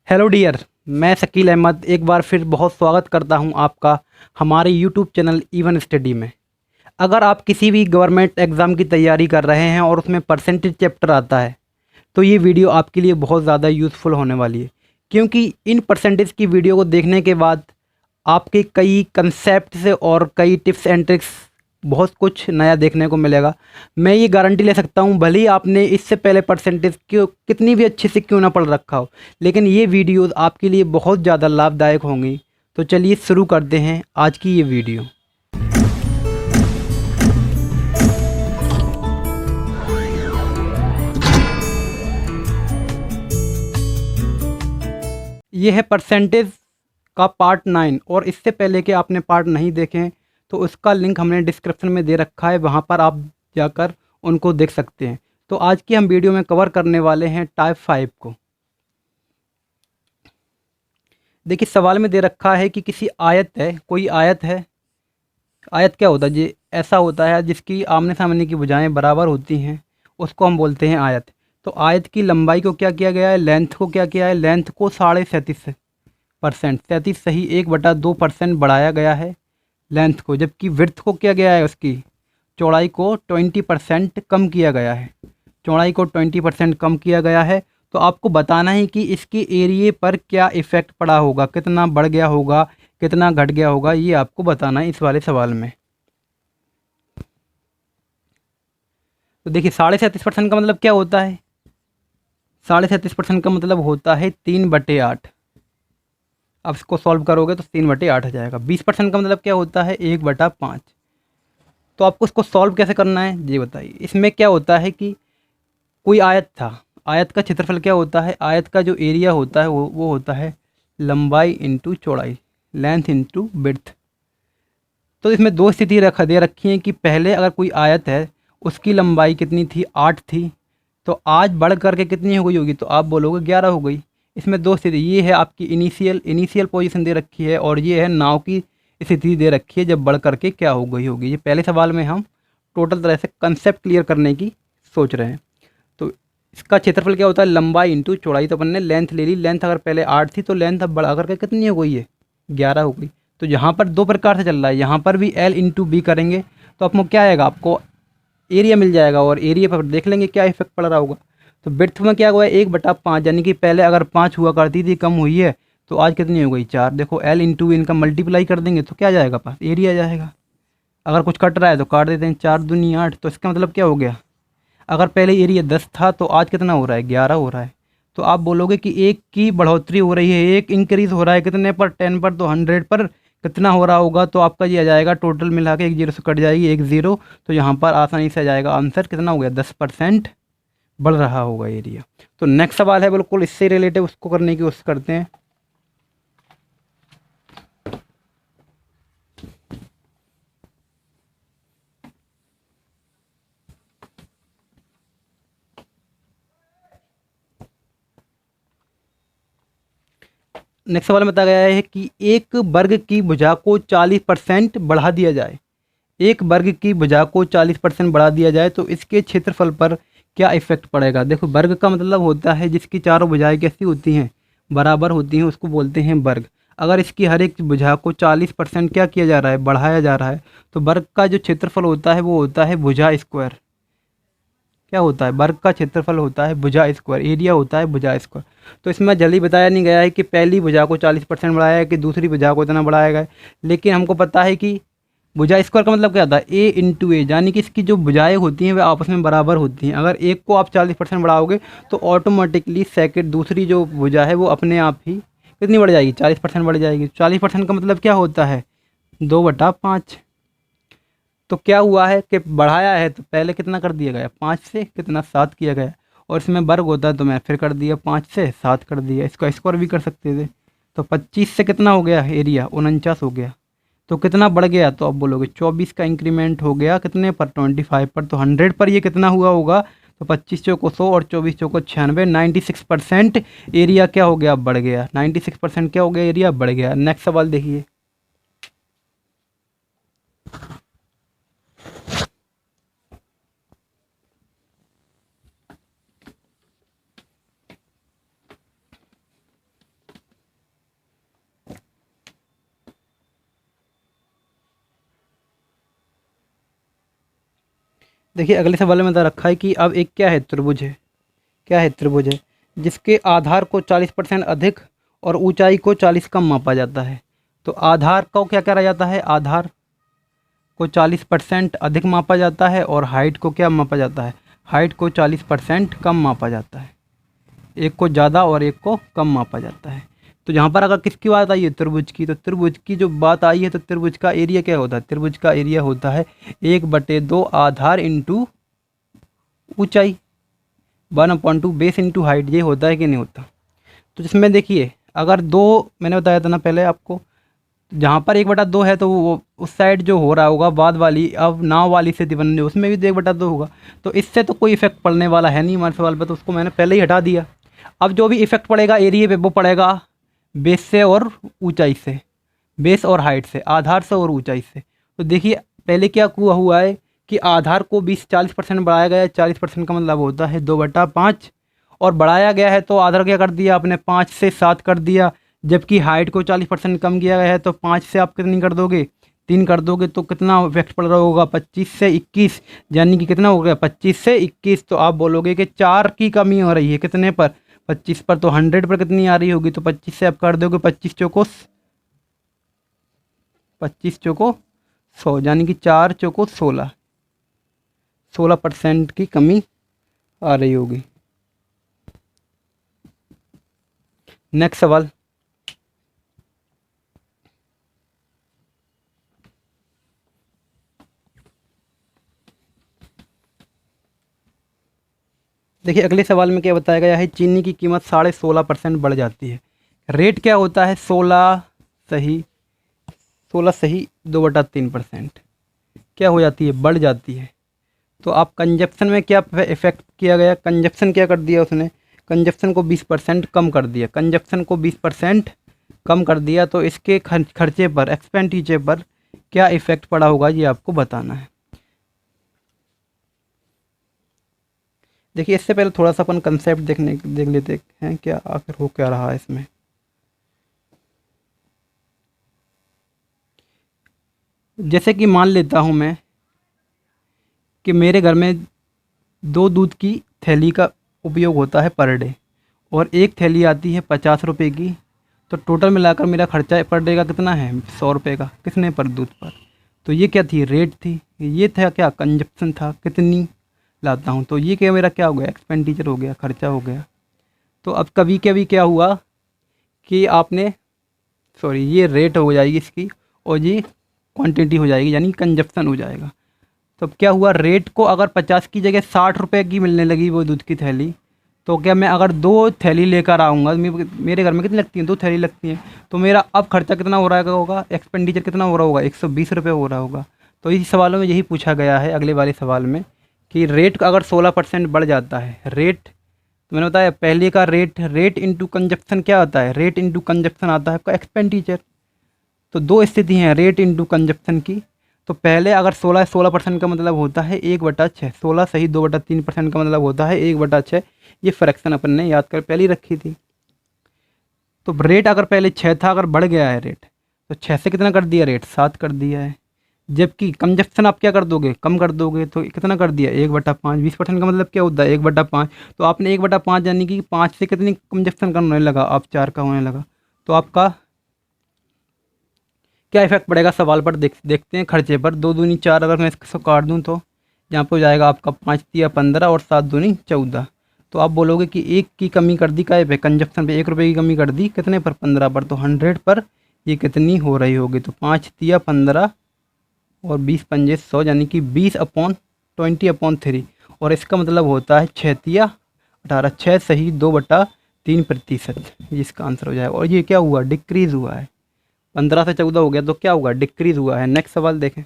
Hello dear, मैं शकील अहमद एक बार फिर बहुत स्वागत करता हूं आपका हमारे यूट्यूब चैनल इवन स्टडी में। अगर आप किसी भी गवर्नमेंट एग्ज़ाम की तैयारी कर रहे हैं और उसमें परसेंटेज चैप्टर आता है तो ये वीडियो आपके लिए बहुत ज़्यादा यूज़फुल होने वाली है, क्योंकि इन परसेंटेज की वीडियो को देखने के बाद आपके कई कंसेप्ट से और कई टिप्स एंड ट्रिक्स बहुत कुछ नया देखने को मिलेगा। मैं ये गारंटी ले सकता हूँ, भले ही आपने इससे पहले परसेंटेज क्यों कितनी भी अच्छे से क्यों ना पढ़ रखा हो, लेकिन ये वीडियोज़ आपके लिए बहुत ज़्यादा लाभदायक होंगी। तो चलिए शुरू करते हैं आज की ये वीडियो। ये है परसेंटेज का पार्ट 9, और इससे पहले कि आपने पार्ट नहीं देखे हैं तो उसका लिंक हमने डिस्क्रिप्शन में दे रखा है, वहाँ पर आप जाकर उनको देख सकते हैं। तो आज की हम वीडियो में कवर करने वाले हैं टाइप 5 को। देखिए, सवाल में दे रखा है कि किसी आयत है, कोई आयत है। आयत क्या होता है? ये ऐसा होता है जिसकी आमने सामने की भुजाएं बराबर होती हैं, उसको हम बोलते हैं आयत। तो आयत की लंबाई को क्या किया गया है, लेंथ को क्या किया है, लेंथ को 37.5%, 37 सही 1/2% बढ़ाया गया है लेंथ को, जबकि विड्थ को क्या गया है, उसकी चौड़ाई को 20% कम किया गया है। चौड़ाई को 20% कम किया गया है। तो आपको बताना है कि इसके एरिए पर क्या इफ़ेक्ट पड़ा होगा, कितना बढ़ गया होगा, कितना घट गया होगा, ये आपको बताना है इस वाले सवाल में। तो देखिए, 37.5% का मतलब क्या होता है? 37.5% का मतलब होता है 3/8। अब इसको सॉल्व करोगे तो 3/8 आ जाएगा। 20% का मतलब क्या होता है? 1/5। तो आपको इसको सॉल्व कैसे करना है ये बताइए। इसमें क्या होता है कि कोई आयत था, आयत का क्षेत्रफल क्या होता है, आयत का जो एरिया होता है वो होता है लंबाई इंटू चौड़ाई, लेंथ इंटू विड्थ। तो इसमें दो स्थिति दे रखी हैं कि पहले अगर कोई आयत है उसकी लंबाई कितनी थी, 8 थी, तो आज बढ़ करके कितनी हो गई होगी, तो आप बोलोगे 11 हो गई। इसमें दो स्थिति, ये है आपकी इनिशियल पोजीशन दे रखी है, और ये है नाव की स्थिति दे रखी है जब बढ़ करके क्या हो गई होगी। ये पहले सवाल में हम टोटल तरह से कंसेप्ट क्लियर करने की सोच रहे हैं। तो इसका क्षेत्रफल क्या होता है, लंबाई इंटू चौड़ाई। तो अपन ने लेंथ ले ली, लेंथ अगर पहले 8 थी तो लेंथ अब बढ़ा करके कितनी हो गई है, 11 हो गई। तो यहाँ पर दो प्रकार से चल रहा है, यहाँ पर भी L इंटू बी करेंगे तो आपको क्या आएगा, आपको एरिया मिल जाएगा, और एरिया पर देख लेंगे क्या इफेक्ट पड़ रहा होगा। तो बिड्थ में क्या हुआ है, 1/5, यानी कि पहले अगर 5 हुआ करती थी, कम हुई है, तो आज कितनी हो गई, 4। देखो L इंटू इनका मल्टीप्लाई कर देंगे तो क्या जाएगा, पास एरिया जाएगा। अगर कुछ कट रहा है तो काट देते हैं, 4 दूनी 8। तो इसका मतलब क्या हो गया, अगर पहले एरिया 10 था तो आज कितना हो रहा है, 11 हो रहा है। तो आप बोलोगे कि एक की बढ़ोतरी हो रही है, एक इंक्रीज़ हो रहा है, कितने पर, 10 पर, तो 100 पर कितना हो रहा होगा। तो आपका ये आ जाएगा टोटल मिला के, एक जीरो से कट जाएगी, एक ज़ीरो। तो यहाँ पर आसानी से आ जाएगा आंसर, कितना हो गया, 10% बढ़ रहा होगा एरिया। तो नेक्स्ट सवाल है बिल्कुल इससे रिलेटेड, उसको करने की कोशिश करते हैं। नेक्स्ट सवाल में बताया गया है कि एक वर्ग की भुजा को 40% बढ़ा दिया जाए, एक वर्ग की भुजा को 40% बढ़ा दिया जाए तो इसके क्षेत्रफल पर क्या इफेक्ट पड़ेगा। देखो, वर्ग का मतलब होता है जिसकी चारों भुजाएं कैसी होती हैं, बराबर होती हैं, उसको बोलते हैं वर्ग। अगर इसकी हर एक भुजा को 40% क्या किया जा रहा है, बढ़ाया जा रहा है, तो वर्ग का जो क्षेत्रफल होता है वो होता है भुजा स्क्वायर। क्या होता है, वर्ग का क्षेत्रफल होता है भुजा स्क्वायर, एरिया होता है भुजा स्क्वायर। तो इसमें जल्दी बताया नहीं गया है कि पहली भुजा को 40% बढ़ाया है कि दूसरी भुजा को इतना बढ़ाया गया है, लेकिन हमको पता है कि भुजा स्क्वायर का मतलब क्या होता है, ए इंटू ए, यानी कि इसकी जो भुजाएं होती हैं वे आपस में बराबर होती हैं। अगर एक को आप 40% बढ़ाओगे तो ऑटोमेटिकली सेकंड दूसरी जो भुजा है वो अपने आप ही कितनी बढ़ जाएगी, 40% बढ़ जाएगी। 40% का मतलब क्या होता है, 2/5। तो क्या हुआ है कि बढ़ाया है तो पहले कितना कर दिया गया, 5 से कितना, 7 किया गया, और इसमें वर्ग होता है तो मैं फिर कर दिया, 5 से 7 कर दिया। इसका स्क्वायर भी कर सकते थे। तो 25 से कितना हो गया एरिया, 49 हो गया। तो कितना बढ़ गया, तो आप बोलोगे 24 का इंक्रीमेंट हो गया, कितने पर, 25 पर। तो 100 पर ये कितना हुआ होगा, तो 25 चौको 100 और 24 चौको 96, 96% एरिया क्या हो गया, बढ़ गया। 96% क्या हो गया, एरिया बढ़ गया। नेक्स्ट सवाल देखिए। देखिए अगले सवाल में बता रखा है कि अब एक क्या है, त्रिभुज है। क्या है, त्रिभुज है जिसके आधार को 40% अधिक और ऊंचाई को 40 कम मापा जाता है। तो आधार को क्या करा जाता है, आधार को 40% अधिक मापा जाता है और हाइट को क्या मापा जाता है, हाइट को 40% कम मापा जाता है। एक को ज़्यादा और एक को कम मापा जाता है। तो यहाँ पर अगर किसकी बात आई है, त्रिभुज की, तो त्रिभुज की जो बात आई है तो त्रिभुज का एरिया क्या होता है, त्रिभुज का एरिया होता है 1/2 आधार इंटू ऊंचाई, 1/2 बेस इंटू हाइट। ये होता है कि नहीं होता। तो जिसमें देखिए अगर दो, मैंने बताया था ना पहले आपको, जहाँ पर 1/2 है तो वो उस साइड जो हो रहा होगा बाद वाली, अब नाव वाली स्थिति बनने उसमें भी तो 1/2 होगा। तो इससे तो कोई इफेक्ट पड़ने वाला है नहीं हमारे सवाल पर, तो उसको मैंने पहले ही हटा दिया। अब जो भी इफेक्ट पड़ेगा एरिया पे वो पड़ेगा बेस से और ऊंचाई से, बेस और हाइट से, आधार से और ऊंचाई से। तो देखिए पहले क्या हुआ है कि आधार को 20-40% बढ़ाया गया है। 40% का मतलब होता है 2/5, और बढ़ाया गया है तो आधार क्या कर दिया आपने, 5 से 7 कर दिया। जबकि हाइट को 40% कम किया गया है तो 5 से आप कितनी कर दोगे, 3 कर दोगे। तो कितना इफेक्ट पड़ रहा होगा, 25 से 21, यानी कि कितना हो गया, 25 से 21। तो आप बोलोगे कि 4 की कमी हो रही है, कितने पर, 25 पर। तो 100 पर कितनी आ रही होगी, तो 25 से आप कर दोगे 25 चौको 100, यानी कि 4 चौको 16% की कमी आ रही होगी। नेक्स्ट सवाल, देखिए अगले सवाल में क्या बताया गया है, चीनी की कीमत 16.5% बढ़ जाती है। रेट क्या होता है, 16 सही 2/3%। क्या हो जाती है, बढ़ जाती है। तो आप कंजप्शन में क्या इफेक्ट किया गया, कंजप्शन क्या कर दिया उसने, कंजप्शन को 20% कम कर दिया, कंजप्शन को 20% कम कर दिया। तो इसके खर्चे पर, एक्सपेंडिचर पर क्या इफेक्ट पड़ा होगा, ये आपको बताना है। देखिए इससे पहले थोड़ा सा अपन कंसेप्ट देख लेते हैं क्या आखिर हो क्या रहा है इसमें। जैसे कि मान लेता हूँ मैं कि मेरे घर में 2 दूध की थैली का उपयोग होता है पर डे, और एक थैली आती है 50 रुपये की। तो टोटल मिलाकर मेरा खर्चा पर डे का कितना है, 100 रुपये का, कितने पर, दूध पर। तो ये क्या थी, रेट थी। ये था क्या, कंजप्शन था, कितनी लाता हूँ। तो ये क्या मेरा क्या हो गया, एक्सपेंडिचर हो गया, खर्चा हो गया। तो अब कभी कभी क्या हुआ कि आपने, सॉरी, ये रेट हो जाएगी इसकी और ये क्वांटिटी हो जाएगी, यानी कंजप्शन हो जाएगा। तो अब क्या हुआ, रेट को अगर 50 की जगह 60 रुपये की मिलने लगी वो दूध की थैली, तो क्या मैं अगर 2 थैली लेकर आऊँगा, मेरे घर में कितनी लगती हैं, 2 थैली लगती हैं, तो मेरा अब खर्चा कितना हो रहा होगा, एक्सपेंडिचर कितना हो रहा होगा, 120 रुपये हो रहा होगा। तो इस सवालों में यही पूछा गया है अगले वाले सवाल में कि रेट का अगर 16% बढ़ जाता है, रेट, तो मैंने बताया पहले का रेट इंटू कंजप्शन क्या आता है, रेट इंटू कंजप्शन आता है आपका एक्सपेंडिचर। तो 2 स्थिति हैं रेट इंटू कंजप्शन की। तो पहले अगर 16% का मतलब होता है 1/6, 16 सही 2/3% का मतलब होता है 1/6। ये फ्रैक्शन अपन ने याद कर पहले ही रखी थी। तो रेट अगर पहले 6 था, अगर बढ़ गया है रेट, तो 6 से कितना कर दिया, रेट 7 कर दिया है। जबकि कंजप्शन आप क्या कर दोगे, कम कर दोगे, तो कितना कर दिया, 1/5। 20% का मतलब क्या होता है, 1/5। तो आपने 1/5 यानी कि 5 से कितनी कंजप्शन का होने लगा, अब 4 का होने लगा। तो आपका क्या इफेक्ट पड़ेगा सवाल पर, देखते हैं खर्चे पर। 2 दूनी 4, अगर मैं इसको काट दूँ तो यहाँ पर हो जाएगा आपका 5 तिया 15 और 7 दूनी 14। तो आप बोलोगे कि 1 की कमी कर दी काय पे, कंजप्शन पे 1 रुपये की कमी कर दी, कितने पर, 15 पर। तो 100 पर ये कितनी हो रही होगी, तो 5 तिया 15 और 20 पंजे 100, यानी कि 20/20/3। और इसका मतलब होता है 6 तिया 18, 6 सही 2/3%। ये इसका आंसर हो जाएगा। और ये क्या हुआ, डिक्रीज़ हुआ है, 15 से 14 हो गया, तो क्या हुआ, डिक्रीज़ हुआ है। नेक्स्ट सवाल देखें।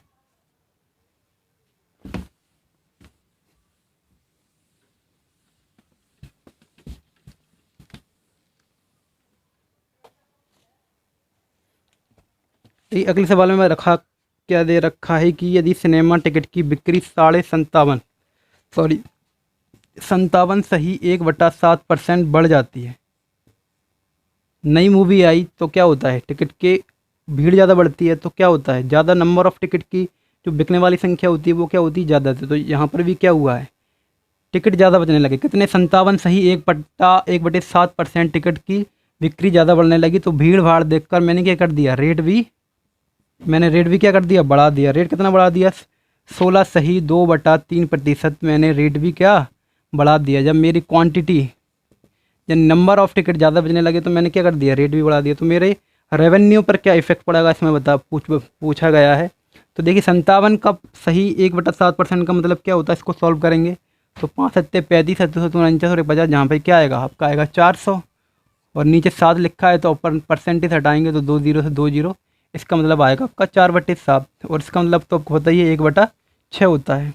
ये अगले सवाल में मैं रखा, क्या दे रखा है कि यदि सिनेमा टिकट की बिक्री 57 सही 1/7% बढ़ जाती है, नई मूवी आई तो क्या होता है, टिकट के भीड़ ज़्यादा बढ़ती है, तो क्या होता है, ज़्यादा नंबर ऑफ़ टिकट की जो बिकने वाली संख्या होती है वो क्या होती है, ज़्यादा थी। तो यहाँ पर भी क्या हुआ है, टिकट ज़्यादा बचने लगे। कितने, 57 सही 1/7% टिकट की बिक्री ज़्यादा बढ़ने लगी। तो भीड़ भाड़ देखकर मैंने क्या कर दिया, रेट भी क्या कर दिया, बढ़ा दिया। रेट कितना बढ़ा दिया, 16 सही 2/3% मैंने रेट भी क्या बढ़ा दिया। जब मेरी क्वांटिटी, जब नंबर ऑफ़ टिकट ज़्यादा बचने लगे तो मैंने क्या कर दिया, रेट भी बढ़ा दिया। तो मेरे रेवेन्यू पर क्या इफेक्ट पड़ेगा इसमें पूछा गया है। तो देखिए 57 का सही 1/7% का मतलब क्या होता है, इसको सॉल्व करेंगे तो 5 सत्ते 35, 749 और 50, जहाँ पे क्या आएगा आपका, आएगा 400। और नीचे 7 लिखा है तो ऊपर परसेंटेज हटाएंगे तो 2 जीरो से 2 जीरो, इसका मतलब आएगा आपका 4/7। और इसका मतलब तो आपको पता ही है 1/6 होता है।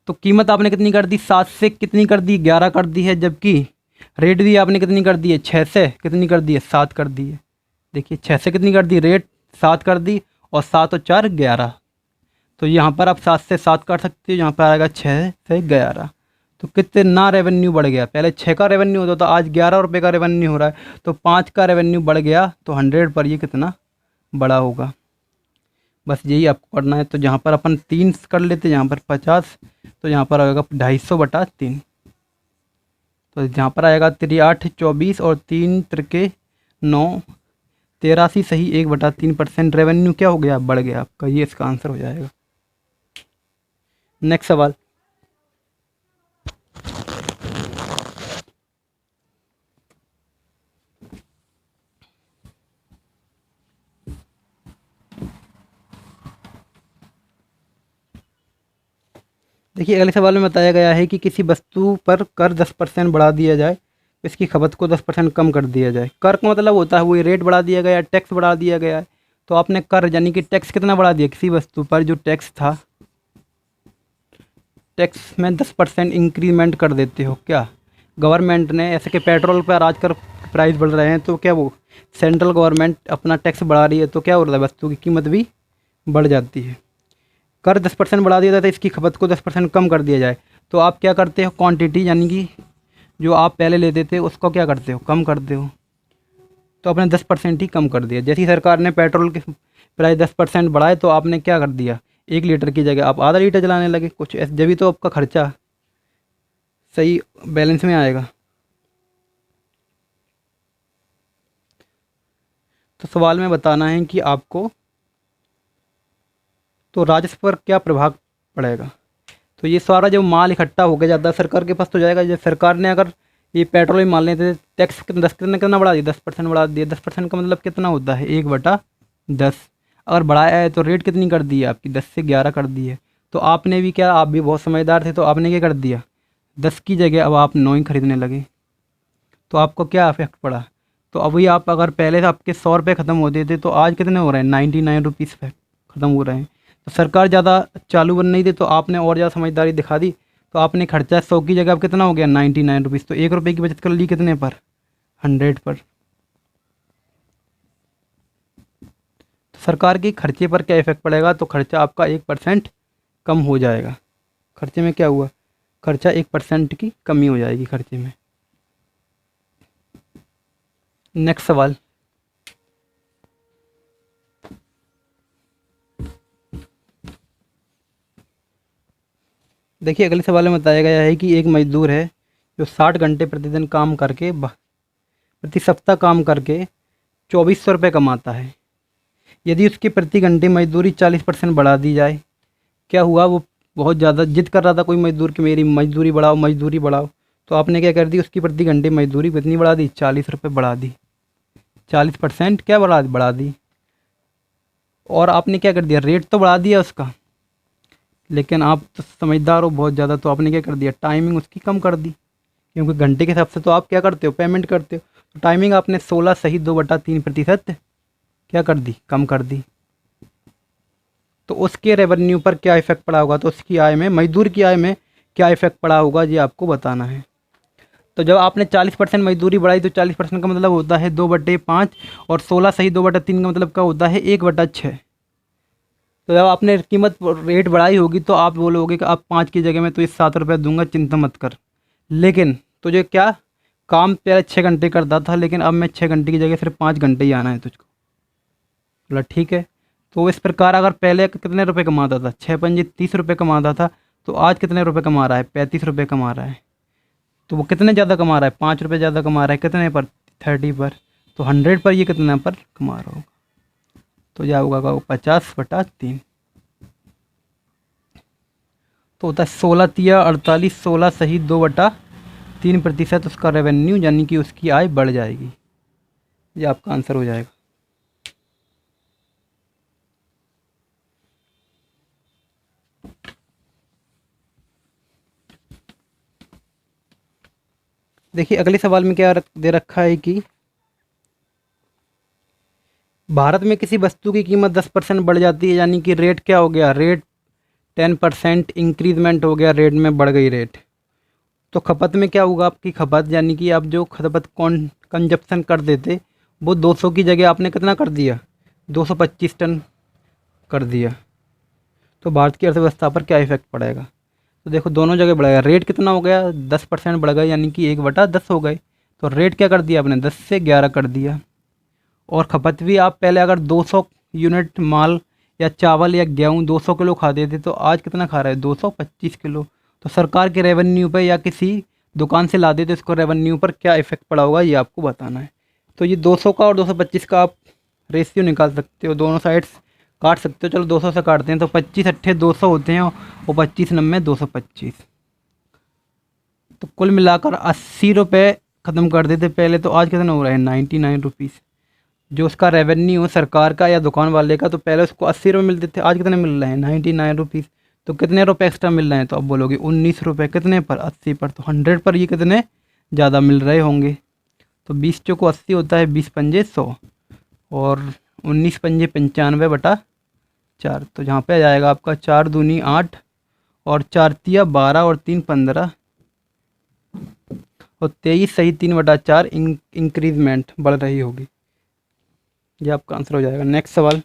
तो कीमत आपने कितनी कर दी, 7 से कितनी कर दी, 11 कर दी है। जबकि रेट भी आपने कितनी कर दी है, 6 से कितनी कर दी है, 7 कर दी है। देखिए 6 से कितनी कर दी, रेट 7 कर दी, और 7 और 4 11। तो यहाँ पर आप 7 से 7 काट सकते हो, यहाँ पर आएगा 6 से 11। तो कितना रेवेन्यू बढ़ गया, पहले 6 का रेवेन्यू होता था, आज 11 रुपये का रेवेन्यू हो रहा है। तो 5 का रेवेन्यू बढ़ गया, तो 100 पर ये कितना बड़ा होगा, बस यही आपको करना है। तो जहाँ पर अपन 3 कर लेते, यहाँ पर 50, तो यहाँ पर आएगा 250/3। तो जहाँ पर आएगा 3 8 24 और 3 त्रिके 9, 83 सही 1/3% रेवेन्यू क्या हो गया, बढ़ गया आपका। ये इसका आंसर हो जाएगा। नेक्स्ट सवाल, देखिए अगले सवाल में बताया गया है कि किसी वस्तु पर कर 10% बढ़ा दिया जाए, इसकी खपत को 10% कम कर दिया जाए। कर का मतलब होता है वही रेट बढ़ा दिया गया, टैक्स बढ़ा दिया गया है। तो आपने कर यानी कि टैक्स कितना बढ़ा दिया, किसी वस्तु पर जो टैक्स था, टैक्स में 10% इंक्रीमेंट कर देते हो क्या गवर्नमेंट ने। ऐसे कि पेट्रोल पर आजकल प्राइस बढ़ रहे हैं, तो क्या वो सेंट्रल गवर्नमेंट अपना टैक्स बढ़ा रही है, तो क्या हो रहा है, वस्तु की कीमत भी बढ़ जाती है। कर 10% बढ़ा दिया जाता है, इसकी खपत को 10% कम कर दिया जाए। तो आप क्या करते हो, क्वांटिटी यानी कि जो आप पहले लेते थे उसको क्या करते हो, कम करते हो। तो आपने 10% ही कम कर दिया। जैसी सरकार ने पेट्रोल के प्राइस 10% बढ़ाए, तो आपने क्या कर दिया, 1 लीटर की जगह आप आधा लीटर चलाने लगे। कुछ ऐसे, जब भी तो आपका खर्चा सही बैलेंस में आएगा। तो सवाल में बताना है कि आपको तो राजस्व पर क्या प्रभाव पड़ेगा। तो ये सारा जब माल इकट्ठा होकर जाता है सरकार के पास तो जाएगा। जब सरकार ने अगर ये पेट्रोल ही मान लेते, टैक्स 10 कितना बढ़ा दिया, 10% बढ़ा दिया। 10% का मतलब कितना होता है, 1/10। अगर बढ़ाया है तो रेट कितनी कर दी है आपकी, 10 से 11 कर दी है। तो आपने भी क्या, आप भी बहुत समझदार थे, तो आपने क्या कर दिया, 10 की जगह अब आप 9 ही खरीदने लगे। तो आपको क्या इफेक्ट पड़ा। तो अभी आप अगर पहले से आपके 100 रुपये ख़त्म होते थे, तो आज कितने हो रहे हैं, 99 रुपीज़ ख़त्म हो रहे हैं। तो सरकार ज़्यादा चालू बन नहीं थी, तो आपने और ज़्यादा समझदारी दिखा दी। तो आपने खर्चा 100 की जगह अब कितना हो गया, 99 रुपीज़। तो 1 रुपये की बचत कर ली कितने पर, 100 पर। तो सरकार के खर्चे पर क्या इफेक्ट पड़ेगा, तो खर्चा आपका 1% कम हो जाएगा। खर्चे में क्या हुआ, खर्चा 1% की कमी हो जाएगी खर्चे में। नेक्स्ट सवाल, देखिए अगले सवाल में बताया गया है कि एक मजदूर है जो 60 घंटे प्रतिदिन काम करके प्रति सप्ताह काम करके 2400 रुपये कमाता है। यदि उसकी प्रति घंटे मजदूरी 40% बढ़ा दी जाए, क्या हुआ, वो बहुत ज़्यादा जिद कर रहा था कोई मजदूर कि मेरी मजदूरी बढ़ाओ, मजदूरी बढ़ाओ। तो आपने क्या कर दी, उसकी प्रति घंटे मजदूरी कितनी बढ़ा दी, 40 रुपये बढ़ा दी। 40% क्या बढ़ा दी। और आपने क्या कर दिया, रेट तो बढ़ा दिया उसका, लेकिन आप तो समझदार हो बहुत ज़्यादा, तो आपने क्या कर दिया, टाइमिंग उसकी कम कर दी। क्योंकि घंटे के हिसाब से तो आप क्या करते हो, पेमेंट करते हो। तो टाइमिंग आपने 16 सही 2/3% क्या कर दी, कम कर दी। तो उसके रेवेन्यू पर क्या इफेक्ट पड़ा होगा, तो उसकी आय में, मजदूर की आय में क्या इफेक्ट पड़ा होगा, ये आपको बताना है। तो जब आपने 40% मजदूरी बढ़ाई, तो 40% का मतलब होता है 2/5, और 16 सही 2/3 का मतलब क्या होता है, 1/6। तो जब आपने कीमत रेट बढ़ाई होगी, तो आप बोलोगे कि अब 5 की जगह में तो ये 7 रुपये दूंगा, चिंता मत कर। लेकिन तुझे क्या, काम पहले 6 घंटे करता था, लेकिन अब मैं 6 घंटे की जगह सिर्फ 5 घंटे ही आना है तुझको। बोला ठीक है। तो इस प्रकार अगर पहले कितने रुपए कमाता था, 6 पंजे 30 रुपये कमाता था, तो आज कितने रुपए कमा रहा है, 35 रुपये कमा रहा है। तो वो कितने ज़्यादा कमा रहा है, 5 रुपये ज़्यादा कमा रहा है, कितने पर, 30 पर। तो 100 पर ये कितना पर कमा रहा होगा, तो क्या होगा 50/3। तो होता है 16×3 = 48, 16 सही 2/3%। उसका रेवेन्यू यानी कि उसकी आय बढ़ जाएगी। ये आपका आंसर हो जाएगा। देखिए अगले सवाल में क्या दे रखा है कि भारत में किसी वस्तु की कीमत 10% बढ़ जाती है, यानी कि रेट क्या हो गया, रेट 10% इंक्रीजमेंट हो गया, रेट में बढ़ गई रेट। तो खपत में क्या होगा आपकी खपत, यानी कि आप जो खपत कंजप्शन कर देते वो 200 की जगह आपने कितना कर दिया, 225 टन कर दिया। तो भारत की अर्थव्यवस्था पर क्या इफेक्ट पड़ेगा। तो देखो दोनों जगह बढ़ेगा। रेट कितना हो गया, 10% बढ़ गया, यानी कि 1/10 हो गए। तो रेट क्या कर दिया आपने, 10 से 11 कर दिया। और खपत भी आप पहले अगर 200 यूनिट माल या चावल या गेहूँ 200 किलो खाते थे, तो आज कितना खा रहे हैं, 225 किलो। तो सरकार के रेवेन्यू पे या किसी दुकान से लाते थे उसको रेवेन्यू पर क्या इफेक्ट पड़ा होगा, ये आपको बताना है। तो ये 200 का और 225 का आप रेशियो निकाल सकते हो, दोनों साइड्स काट सकते हो। चलो 200 से काटते हैं, तो 25×8 200 होते हैं, और 25×9 225। तो कुल मिलाकर 80 रुपये ख़त्म कर देते पहले, तो आज कितना हो रहा है, 99 रुपीज़। जो उसका रेवेन्यू हो सरकार का या दुकान वाले का, तो पहले उसको 80 रुपये मिलते थे, आज कितने मिल रहे हैं, 99 रुपीज़। तो कितने रुपए एक्स्ट्रा मिल रहे हैं, तो अब बोलोगे 19 रुपये। कितने पर, 80 पर। तो 100 पर ये कितने ज़्यादा मिल रहे होंगे। तो 20 चौको 80 होता है, 20 पंजे 100, और 19 पंजे 95/4। तो जहाँ पे आ जाएगा आपका 4 दूनी 8, और 4 तिया 12, और 3 15, और 23 सही 3/4 इंक्रीजमेंट बढ़ रही होगी। ये आपका आंसर हो जाएगा। नेक्स्ट सवाल,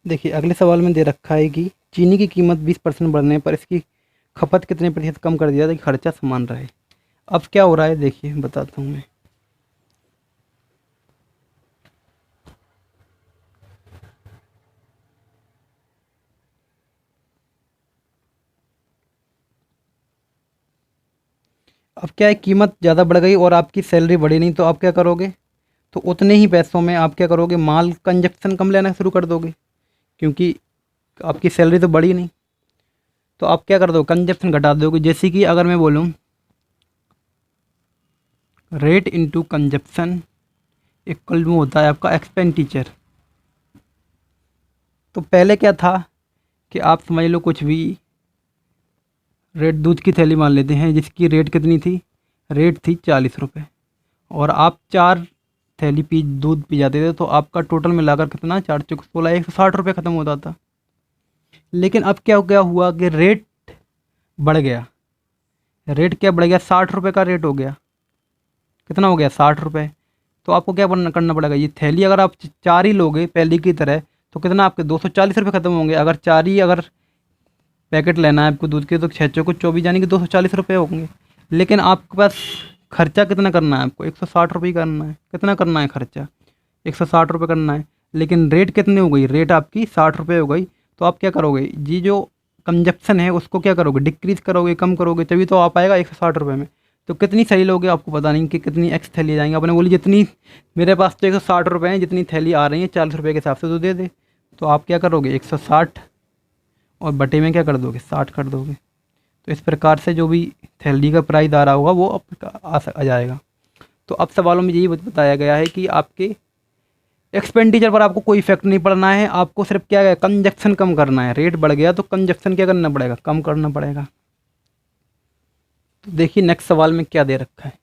देखिए अगले सवाल में दे रखा है कि चीनी की कीमत 20% बढ़ने पर इसकी खपत कितने प्रतिशत कम कर दिया ताकि खर्चा समान रहे। अब क्या हो रहा है, देखिए बताता हूँ मैं। अब क्या है, कीमत ज़्यादा बढ़ गई और आपकी सैलरी बढ़ी नहीं, तो आप क्या करोगे, तो उतने ही पैसों में आप क्या करोगे, माल कंजप्शन कम लेना शुरू कर दोगे, क्योंकि आपकी सैलरी तो बढ़ी नहीं। तो आप क्या कर दो, कंजप्शन घटा दोगे। जैसे कि अगर मैं बोलूँ रेट इनटू कंजप्शन इक्वल में होता है आपका एक्सपेंडिचर। तो पहले क्या था कि आप समझ लो कुछ भी, रेट दूध की थैली मान लेते हैं जिसकी रेट कितनी थी, रेट थी 40 रुपये, और आप 4 थैली दूध पी जाते थे, तो आपका टोटल मिलाकर कितना, 4 चौक 16, 160 रुपये ख़त्म होता था। लेकिन अब क्या हुआ कि रेट बढ़ गया। रेट क्या बढ़ गया, 60 रुपये का रेट हो गया। कितना हो गया, 60 रुपये। तो आपको क्या करना पड़ेगा, ये थैली अगर आप 4 ही लोगे पहले की तरह, तो कितना आपके 240 रुपये ख़त्म होंगे। अगर 4 ही अगर पैकेट लेना है आपको दूध के, तो 6 चौको 24 यानी कि 240 रुपये होंगे। लेकिन आपके पास खर्चा कितना करना है, आपको 160 रुपये करना है। कितना करना है खर्चा, 160 रुपये करना है। लेकिन रेट कितनी हो गई, रेट आपकी 60 रुपये हो गई। तो आप क्या करोगे, ये जो कंजप्शन है उसको क्या करोगे, डिक्रीज़ करोगे, कम करोगे, तभी तो आप आएगा 160 रुपये में। तो कितनी थैली लोगे आपको पता नहीं कि कितनी एक्स थैली जाएंगी। आपने बोली जितनी मेरे पास तो 160 रुपये हैं, जितनी थैली आ रही है 40 रुपये के हिसाब से तो दे दे। तो आप क्या करोगे, 160 और बटे में क्या कर दोगे, 60 कर दोगे। तो इस प्रकार से जो भी थैली का प्राइस आ रहा होगा वो आ जाएगा। तो अब सवालों में यही बताया गया है कि आपके एक्सपेंडिचर पर आपको कोई इफेक्ट नहीं पड़ना है, आपको सिर्फ क्या है, कंजप्शन कम करना है। रेट बढ़ गया तो कंजप्शन क्या करना पड़ेगा, कम करना पड़ेगा। तो देखिए नेक्स्ट सवाल में क्या दे रखा है।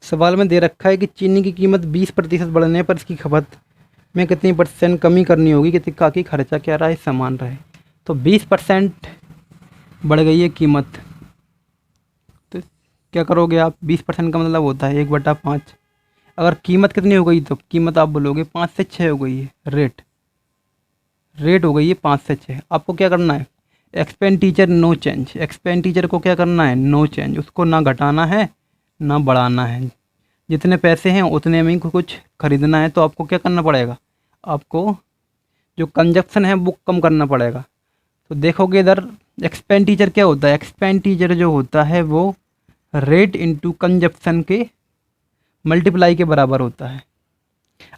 सवाल में दे रखा है कि चीनी की कीमत 20% बढ़ने पर इसकी खपत में कितनी % कमी करनी होगी कि ताकि खर्चा क्या रहा है, समान रहे। तो 20% बढ़ गई है कीमत, तो क्या करोगे आप, 20% का मतलब होता है 1/5। अगर कीमत कितनी हो गई तो कीमत आप बोलोगे 5 से 6 हो गई है। रेट हो गई है 5 से 6। आपको क्या करना है, एक्सपेंडिचर नो चेंज, एक्सपेंडिचर को क्या करना है, नो चेंज, उसको ना घटाना है ना बढ़ाना है। जितने पैसे हैं उतने में ही कुछ खरीदना है, तो आपको क्या करना पड़ेगा, आपको जो कंजप्शन है वो कम करना पड़ेगा। तो देखोगे इधर एक्सपेंडिचर क्या होता है, एक्सपेंडिचर जो होता है वो रेट इनटू कंजप्शन के मल्टीप्लाई के बराबर होता है।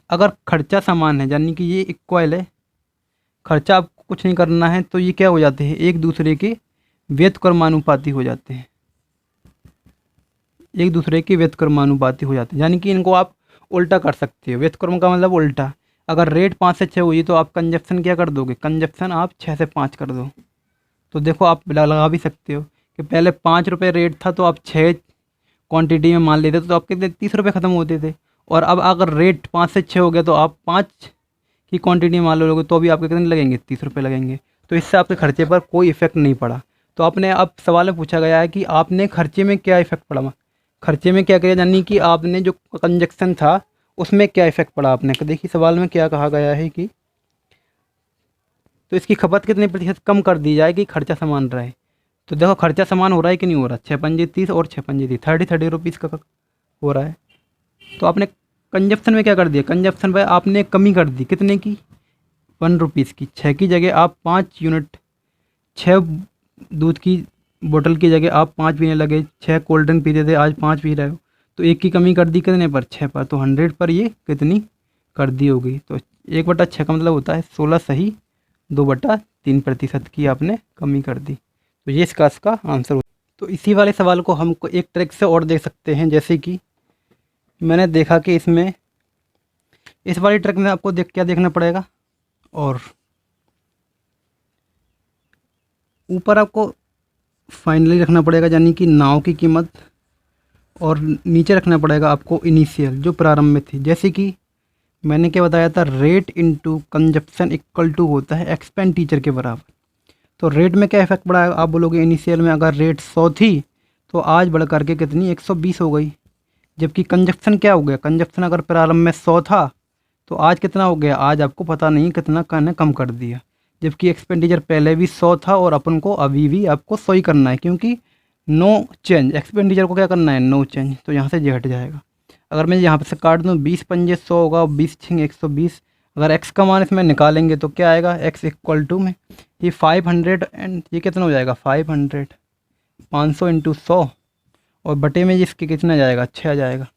अगर खर्चा समान है, यानी कि ये इक्वल है, खर्चा आपको कुछ नहीं करना है, तो ये क्या हो जाते हैं, एक दूसरे के व्युत्क्रमानुपाती हो जाते हैं, एक दूसरे के व्युत्क्रमानुपाती हो जाते हैं। यानी कि इनको आप उल्टा कर सकते हो, व्युत्क्रम का मतलब उल्टा। अगर रेट 5 से 6 हुई तो आप कंजप्शन क्या कर दोगे, कंजप्शन आप 6 से 5 कर दो। तो देखो आप लगा भी सकते हो कि पहले 5 रुपये रेट था तो आप 6 क्वांटिटी में माल लेते तो आपके 30 रुपये ख़त्म होते थे। और अब अगर रेट 5 से 6 हो गया तो आप 5 की क्वांटिटी में माल लोगे तो भी आपके कितने लगेंगे, 30 रुपये लगेंगे। तो इससे आपके खर्चे पर कोई इफेक्ट नहीं पड़ा। तो आपने अब सवाल में पूछा गया है कि आपने खर्चे में क्या इफेक्ट पड़ा, खर्चे में क्या किया, यानी कि आपने जो कंजक्शन था उसमें क्या इफेक्ट पड़ा आपने। तो देखिए सवाल में क्या कहा गया है कि तो इसकी खपत कितने प्रतिशत कम कर दी जाए कि खर्चा समान रहे। तो देखो खर्चा समान हो रहा है कि नहीं हो रहा, 6 पंजे 30 और 6 पंजे 30, 30 रुपीज़ का हो रहा है। तो आपने कंजप्शन में क्या कर दिया, कंजप्शन में आपने कमी कर दी, कितने की, 1 रुपीज़ की। 6 की जगह आप 5 यूनिट, 6 दूध की बोतल की जगह आप 5 पीने लगे, 6 कोल्ड ड्रिंक पीते थे आज 5 पी रहे हो, तो 1 की कमी कर दी कितने पर, 6 पर। तो 100 पर ये कितनी कर दी होगी। तो 1/6 का मतलब होता है 16 सही 2/3% की आपने कमी कर दी। तो ये इसका आंसर होता है। तो इसी वाले सवाल को हम एक ट्रिक से और देख सकते हैं, जैसे कि मैंने देखा कि इसमें इस वाली ट्रिक में आपको क्या देखना पड़ेगा, और ऊपर आपको फाइनली रखना पड़ेगा यानी कि नाव की कीमत, और नीचे रखना पड़ेगा आपको इनिशियल जो प्रारंभ में थी। जैसे कि मैंने क्या बताया था, rate into consumption equal to होता है एक्सपेंडिचर के बराबर। तो रेट में क्या इफेक्ट पड़ा है, आप बोलोगे इनिशियल में अगर रेट 100 थी तो आज बढ़ करके कितनी 120 हो गई। जबकि कंजप्शन क्या हो गया, कंजप्शन अगर प्रारंभ में 100 था तो आज कितना हो गया, आज आपको पता नहीं कितना कम कर दिया। जबकि एक्सपेंडिचर पहले भी 100 था और अपन को अभी भी आपको 100 ही करना है, क्योंकि नो चेंज, एक्सपेंडिचर को क्या करना है, नो चेंज। तो यहाँ से ये हट जाएगा। अगर मैं यहाँ पे से काट दूँ 20 पंजे 100 होगा, 20 छिंग 120। अगर x का मान इसमें निकालेंगे तो क्या आएगा, x इक्वल टू में ये 500 एंड ये कितना हो जाएगा 500, 500 इंटू 100 और बटे में इसके कितना जाएगा 6 आ जाएगा।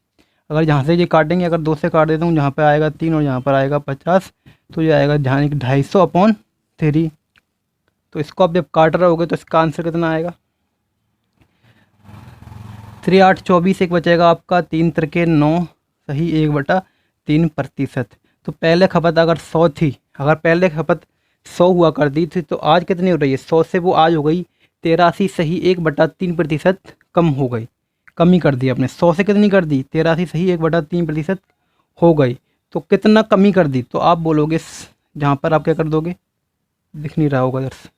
अगर यहाँ से ये काटेंगे, अगर 2 से काट देता हूँ, यहाँ पे आएगा 3 और यहाँ पर आएगा 50, तो ये आएगा जहाँ 250/3। तो इसको आप जब काट रहे होगे तो इसका आंसर कितना आएगा, 3 8 24, एक बचेगा आपका 3 त्रिके 9 सही 1/3%। तो पहले खपत अगर 100 थी, अगर पहले खपत 100 हुआ कर दी थी तो आज कितनी हो रही है, 100 से वो आज हो गई 83 सही 1/3% कम हो गई, कमी कर दी आपने। 100 से कितनी कर दी, 83 सही 1/3% हो गई। तो कितना कमी कर दी, तो आप बोलोगे जहाँ पर आप क्या कर दोगे, दिख नहीं रहा होगा इधर से।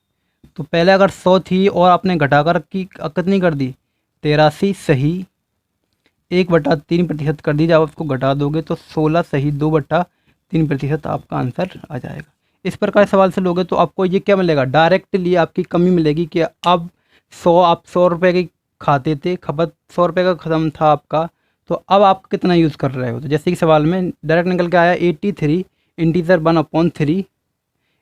तो पहले अगर 100 थी और आपने घटाकर की कितनी कर दी 83 सही 1/3% कर दी। जब आप उसको घटा दोगे तो 16 सही 2/3% आपका आंसर आ जाएगा। इस प्रकार सवाल से लोगे तो आपको ये क्या मिलेगा, डायरेक्टली आपकी कमी मिलेगी कि अब आप 100 रुपये की खाते थे, खपत 100 रुपये का ख़त्म था आपका, तो अब आप कितना यूज़ कर रहे हो। तो जैसे कि सवाल में डायरेक्ट निकल के आया 83 इंटीजर 1/3।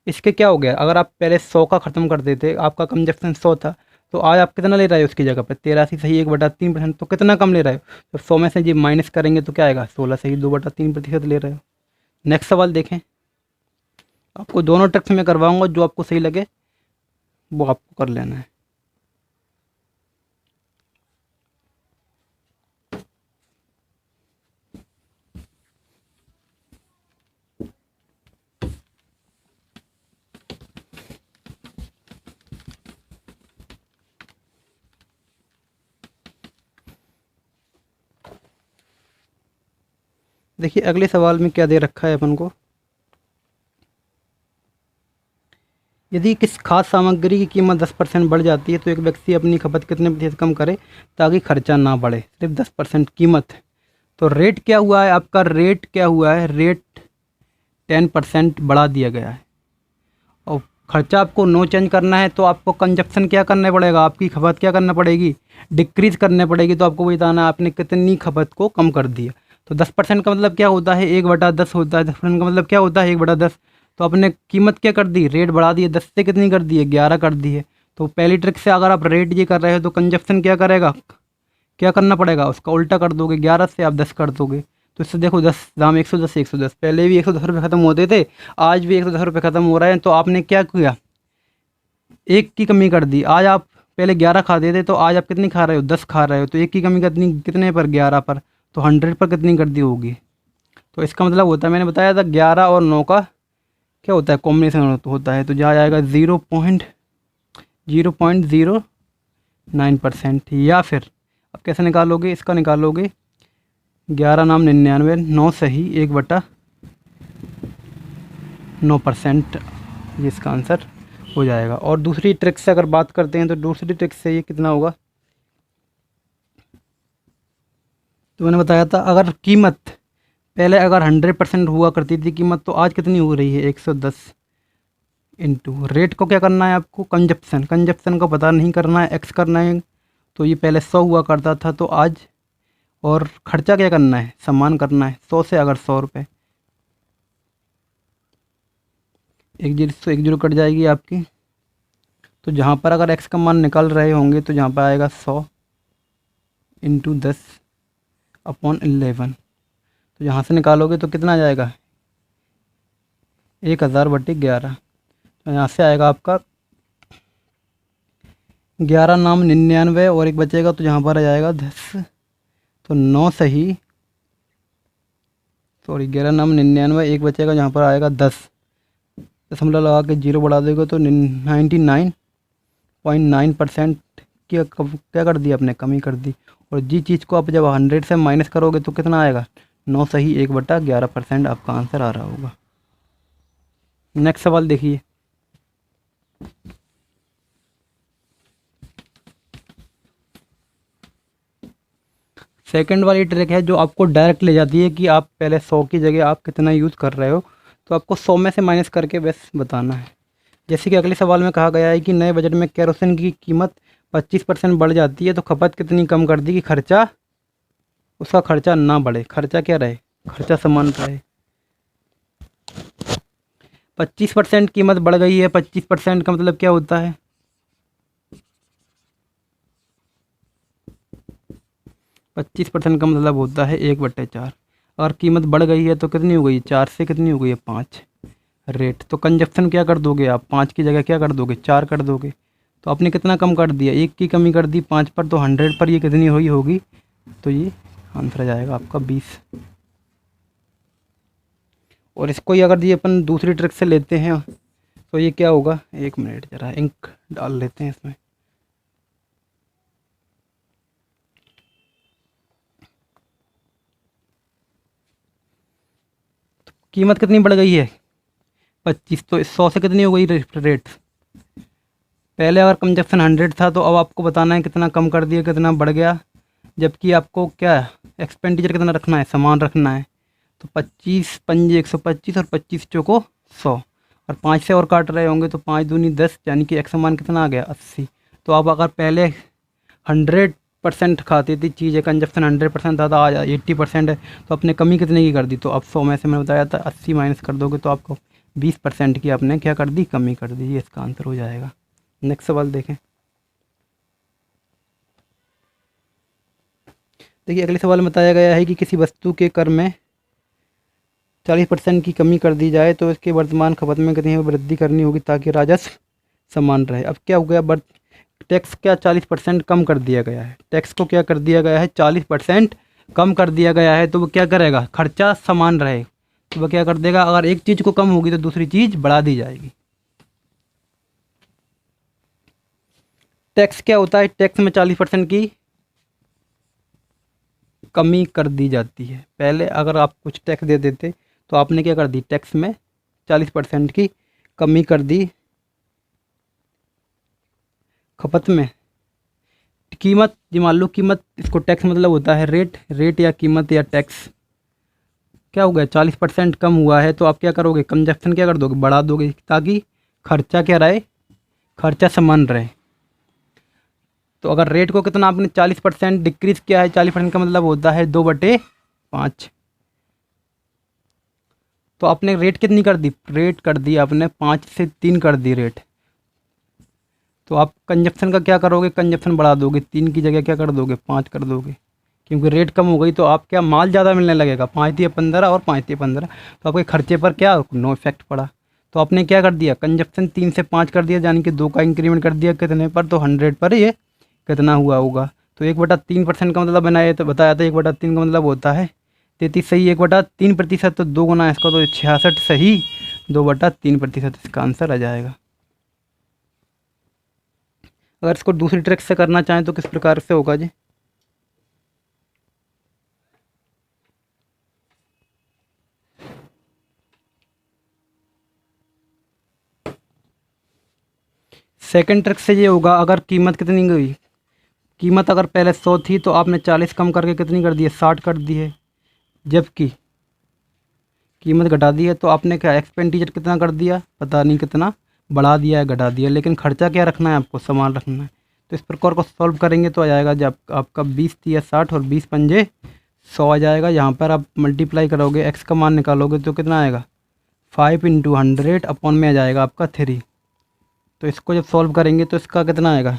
इसके क्या हो गया, अगर आप पहले 100 का ख़त्म कर देते, आपका कंजप्शन 100 था, तो आज आप कितना ले रहे हो उसकी जगह पर 83 सही 1/3%, तो कितना कम ले रहे हो। तो 100 में से जी माइनस करेंगे तो क्या आएगा 16 सही 2/3% ले रहे हो। नेक्स्ट सवाल देखें, आपको दोनों ट्रिक्स में करवाऊंगा, जो आपको सही लगे वो आपको कर लेना है। देखिए अगले सवाल में क्या दे रखा है अपन को, यदि किस खास सामग्री की कीमत 10% बढ़ जाती है तो एक व्यक्ति अपनी खपत कितने प्रतिशत कम करे ताकि खर्चा ना बढ़े। सिर्फ 10% कीमत तो रेट क्या हुआ है आपका, रेट क्या हुआ है, रेट 10% बढ़ा दिया गया है। और खर्चा आपको नो चेंज करना है तो आपको कंजप्शन क्या करना पड़ेगा, आपकी खपत क्या करना पड़ेगी, डिक्रीज़ करने पड़ेगी। तो आपको बताना है आपने कितनी खपत को कम कर दिया। तो 10% का मतलब क्या होता है, 1/10 होता है। 10% का मतलब क्या होता है, 1/10। तो आपने कीमत क्या कर दी, रेट बढ़ा दिए, 10 से कितनी कर दी है, 11 कर दी है। तो पहली ट्रिक से अगर आप रेट ये कर रहे हो तो कंजप्शन क्या करेगा, क्या करना पड़ेगा, उसका उल्टा कर दोगे, 11 से आप 10 कर दोगे। तो इससे देखो 10 दाम 110 110, पहले भी 110 रुपये ख़त्म होते थे, आज भी 110 रुपये ख़त्म हो रहे हैं। तो आपने क्या किया, एक की कमी कर दी। आज आप पहले 11 खाते थे तो आज आप कितनी खा रहे हो, 10 खा रहे हो। तो एक की कमी कितनी, कितने पर, 11 पर। तो 100 पर कितनी कर दी होगी। तो इसका मतलब होता है, मैंने बताया था 11 और 9 का क्या होता है, कॉम्बिनेशन होता है। तो जहाँ आएगा 0.09%। या फिर अब कैसे निकालोगे, इसका निकालोगे 11 नाम 99, 9 सही 1/9%, ये इसका आंसर हो जाएगा। और दूसरी ट्रिक से अगर बात करते हैं तो दूसरी ट्रिक से ये कितना होगा, तो मैंने बताया था अगर कीमत पहले अगर 100% हुआ करती थी कीमत, तो आज कितनी हो रही है, 110। इंटू रेट को क्या करना है आपको, कंजप्शन, कंजप्शन को पता नहीं करना है, एक्स करना है। तो ये पहले 100 हुआ करता था तो आज, और ख़र्चा क्या करना है, समान करना है। 100 से अगर 100 रुपये, एक जीरो से एक जीरो कट जाएगी आपकी। तो जहाँ पर अगर एक्स का मान निकाल रहे होंगे तो जहाँ पर आएगा 100 इंटू 10/11। तो यहाँ से निकालोगे तो कितना आ जाएगा, 1000/11। तो यहाँ से आएगा आपका 11 नाम 99 और एक बचेगा तो यहाँ पर आ जाएगा 10। तो 9 सही, सॉरी 11 नाम 99, एक बचेगा जहाँ पर आएगा 10, दशमलव लगा के जीरो बढ़ा देगा तो 99.9% क्या कर दी आपने, कमी कर दी। और जी चीज़ को आप जब 100 से माइनस करोगे तो कितना आएगा, 9 सही 1/11% आपका आंसर आ रहा होगा। नेक्स्ट सवाल देखिए, सेकंड वाली ट्रिक है जो आपको डायरेक्ट ले जाती है कि आप पहले 100 की जगह आप कितना यूज़ कर रहे हो। तो आपको 100 में से माइनस करके बस बताना है। जैसे कि अगले सवाल में कहा गया है कि नए बजट में केरोसिन की कीमत 25% बढ़ जाती है तो खपत कितनी कम कर दी कि खर्चा, उसका खर्चा ना बढ़े, खर्चा क्या रहे, खर्चा समान रहे। 25% कीमत बढ़ गई है, 25% का मतलब क्या होता है, 25% का मतलब होता है 1/4। और कीमत बढ़ गई है तो कितनी हो गई, 4 से कितनी हो गई है, 5 रेट। तो कंजप्शन क्या कर दोगे आप, 5 की जगह क्या कर दोगे, 4 कर दोगे। तो आपने कितना कम कर दिया, एक की कमी कर दी 5 पर। तो 100 पर ये कितनी हुई होगी, तो ये आंसर आ जाएगा आपका 20। और इसको ही अगर ये अपन दूसरी ट्रिक से लेते हैं तो ये क्या होगा, एक मिनट ज़रा इंक डाल लेते हैं इसमें। कीमत कितनी बढ़ गई है, 25। तो 100 से कितनी हो गई रेट, पहले अगर कंजप्शन 100 था तो अब आपको बताना है कितना कम कर दिया, कितना बढ़ गया। जबकि आपको क्या एक्सपेंडिचर कितना रखना है, समान रखना है। तो 25 पंजे 125 और 25 चौको 100, और 5 से और काट रहे होंगे तो 5 दूनी 10, यानी कि एक्स मान कितना आ गया, 80। तो आप अगर पहले 100% खाती थी चीज़ है, कंजप्शन 100% था, आज 80% है, तो आपने कमी कितने की कर दी। तो अब 100 में से मैंने बताया था 80 माइनस कर दोगे तो आपको 20% की आपने क्या कर दी, कमी कर दी। ये इसका आंसर हो जाएगा। नेक्स्ट सवाल देखें, देखिए अगले सवाल में बताया गया है कि किसी वस्तु के कर में 40% की कमी कर दी जाए तो इसके वर्तमान खपत में कितनी वृद्धि करनी होगी ताकि राजस्व समान रहे। अब क्या हो गया, टैक्स क्या 40% कम कर दिया गया है, टैक्स को क्या कर दिया गया है, 40% कम कर दिया गया है। तो वो क्या करेगा, खर्चा समान रहे तो वह क्या कर देगा, अगर एक चीज़ को कम होगी तो दूसरी चीज़ बढ़ा दी जाएगी। टैक्स क्या होता है, टैक्स में 40% की कमी कर दी जाती है। पहले अगर आप कुछ टैक्स दे देते तो आपने क्या कर दी, टैक्स में 40% की कमी कर दी, खपत में कीमत, जी मान लो कीमत, इसको टैक्स मतलब होता है रेट, रेट या कीमत या टैक्स। क्या हो गया, 40% कम हुआ है, तो आप क्या करोगे, कंजप्शन क्या कर दोगे, बढ़ा दोगे, ताकि खर्चा क्या रहे, खर्चा समान रहे। तो अगर रेट को कितना आपने 40% डिक्रीज़ किया है, 40% का मतलब होता है 2/5। तो आपने रेट कितनी कर दी, रेट कर दी आपने 5 से 3 कर दी रेट। तो आप कंजप्शन का क्या करोगे, कंजप्शन बढ़ा दोगे, 3 की जगह क्या कर दोगे, 5 कर दोगे, क्योंकि रेट कम हो गई तो आप क्या, माल ज़्यादा मिलने लगेगा, 5 या 15 और 5 या 15, तो आपके खर्चे पर क्या नो इफेक्ट पड़ा। तो आपने क्या कर दिया, कंजप्शन 3 से 5 कर दिया, यानी कि 2 का इंक्रीमेंट कर दिया, कितने पर, तो 100 पर ये कितना हुआ होगा। तो 1/3% का मतलब बनाया, तो बताया था 1/3 का मतलब होता है 33 सही, 1/3%, तो 2 गुना इसका, तो 66 सही, 2/3% इसका आंसर आ जाएगा। अगर इसको दूसरी ट्रिक से करना चाहें तो किस प्रकार से होगा जी, सेकंड ट्रिक से ये होगा, अगर कीमत कितनी गई, कीमत अगर पहले 100 थी तो आपने 40 कम करके कितनी कर दी है, 60 कर दी है, जबकि कीमत घटा दी है, तो आपने क्या एक्सपेंडिचर कितना कर दिया, पता नहीं कितना बढ़ा दिया है, घटा दिया, लेकिन खर्चा क्या रखना है आपको, सामान रखना है। तो इस प्रकार को सॉल्व करेंगे तो आ जाएगा जब आपका 20 दिया 60 और 20 पंजे 100 आ जाएगा। यहाँ पर आप मल्टीप्लाई करोगे, एक्स का मान निकालोगे तो कितना आएगा, 5 × 100 अपॉन में आ जाएगा आपका 3। तो इसको जब सॉल्व करेंगे तो इसका कितना आएगा,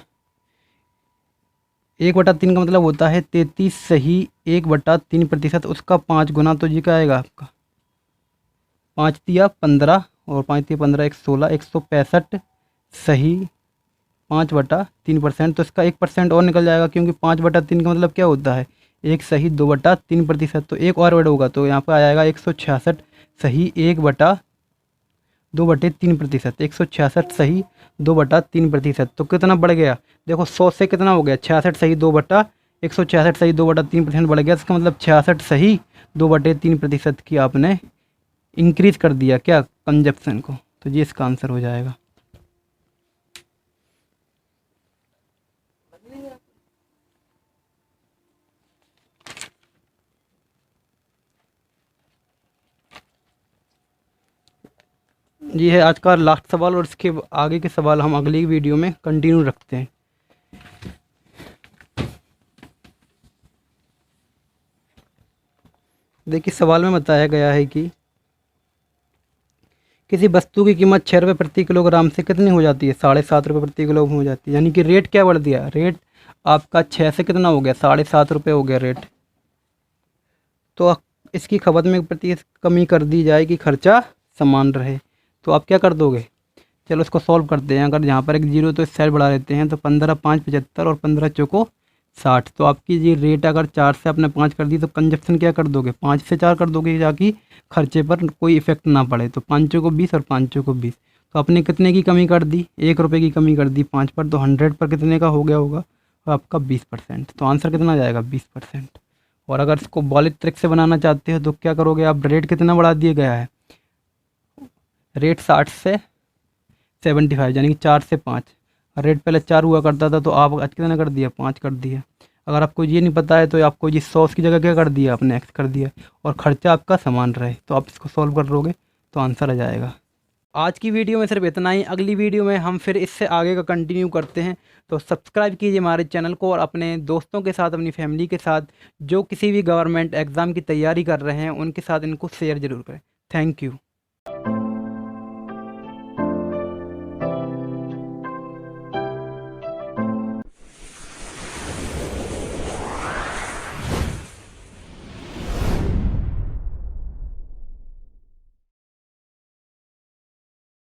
1/3 का मतलब होता है 33 सही, 1/3%, उसका 5 गुना, तो ये क्या आएगा आपका, 5 दिया 15 और 5 दिया 15, 116, 165 सही, 5/3%, तो इसका 1% और निकल जाएगा, क्योंकि 5/3 का मतलब क्या होता है, 1 सही 2/3%, तो एक और वर्ड होगा, तो यहाँ पर आ जाएगा 166 सही 2/3%, 166 सही 2/3%, तो कितना बढ़ गया, देखो 100 से कितना हो गया, 66 सही 166 सही 2/3% बढ़ गया, इसका मतलब 66 सही 2/3% की आपने इंक्रीज़ कर दिया क्या, कंजप्शन को। तो ये इसका आंसर हो जाएगा। ये है आज का लास्ट सवाल, और इसके आगे के सवाल हम अगली वीडियो में कंटिन्यू रखते हैं। देखिए सवाल में बताया गया है कि किसी वस्तु की कीमत 6 रुपये प्रति किलोग्राम से कितनी हो जाती है, 7.5 रुपये प्रति किलो हो जाती है, यानी कि रेट क्या बढ़ दिया, रेट आपका 6 से कितना हो गया, 7.5 रुपये हो गया रेट। तो इसकी खपत में प्रति कमी कर दी जाए कि खर्चा समान रहे, तो आप क्या कर दोगे, चलो इसको सॉल्व करते हैं। अगर यहाँ पर एक जीरो तो इस साइड बढ़ा देते हैं, तो 15 5 75 और 15 चौको 60, तो आपकी ये रेट अगर 4 से आपने 5 कर दी, तो कंजप्शन क्या कर दोगे, 5 से 4 कर दोगे, ताकि खर्चे पर कोई इफेक्ट ना पड़े। तो 5 चौको 20 और 5 चौको 20, तो आपने कितने की कमी कर दी, 1 रुपये की कमी कर दी 5 पर, तो 100 पर कितने का हो गया होगा आपका 20%। तो आंसर कितना आ जाएगा 20%। और अगर इसको बॉलिक ट्रिक से बनाना चाहते हो तो क्या करोगे आप, रेट कितना बढ़ा दिया गया है, रेट 60 से 75, यानी कि 4 से 5, रेट पहले 4 हुआ करता था, तो आप आज कितना कर दिया, 5 कर दिया। अगर आपको ये नहीं पता है तो आपको ये 100 की जगह क्या कर दिया आपने, एक्स कर दिया, और ख़र्चा आपका समान रहे, तो आप इसको सॉल्व कर लोगे तो आंसर आ जाएगा। आज की वीडियो में सिर्फ इतना ही, अगली वीडियो में हम फिर इससे आगे का कंटिन्यू करते हैं। तो सब्सक्राइब कीजिए हमारे चैनल को, और अपने दोस्तों के साथ, अपनी फैमिली के साथ, जो किसी भी गवर्नमेंट एग्ज़ाम की तैयारी कर रहे हैं उनके साथ इनको शेयर ज़रूर करें। Thank you.